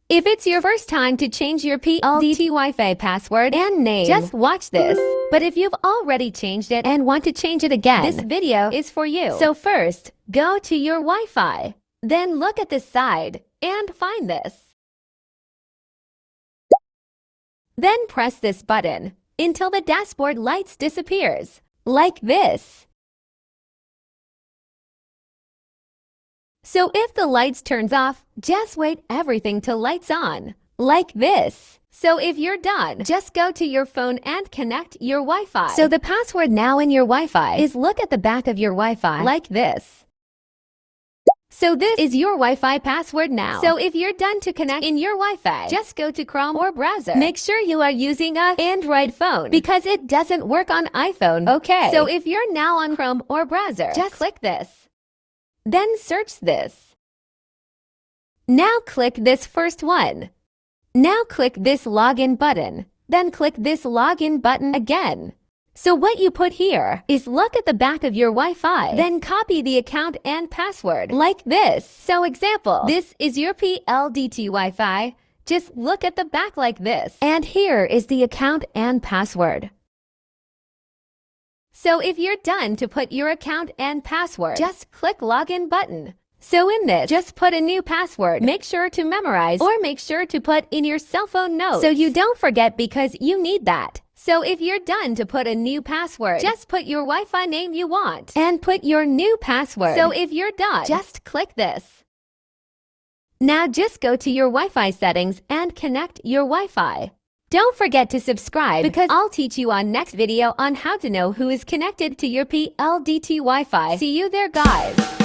If it's your first time to change your PLDT Wi-Fi password and name, just watch this. But if you've already changed it and want to change it again, this video is for you. So first, go to your Wi-Fi. Then look at the side and find this. Then press this button until the dashboard lights disappears, like this. So if the lights turns off, just wait everything till lights on, like this. So if you're done, just go to your phone and connect your Wi-Fi. So the password now in your Wi-Fi is look at the back of your Wi-Fi, like this. So this is your Wi-Fi password now. So if you're done to connect in your Wi-Fi, just go to Chrome or browser. Make sure you are using an Android phone because it doesn't work on iPhone. Okay. So if you're now on Chrome or browser, just click this. Then search this. Now click this first one. Now click this login button. Then click this login button again. So what you put here is look at the back of your Wi-Fi. Then copy the account and password like this. So example, this is your PLDT Wi-Fi. Just look at the back like this. And here is the account and password. So if you're done to put your account and password, just click login button. So in this, just put a new password. Make sure to memorize or make sure to put in your cell phone notes so you don't forget because you need that. So if you're done to put a new password, just put your Wi-Fi name you want and put your new password. So if you're done, just click this. Now just go to your Wi-Fi settings and connect your Wi-Fi. Don't forget to subscribe because I'll teach you on next video on how to know who is connected to your PLDT Wi-Fi. See you there, guys.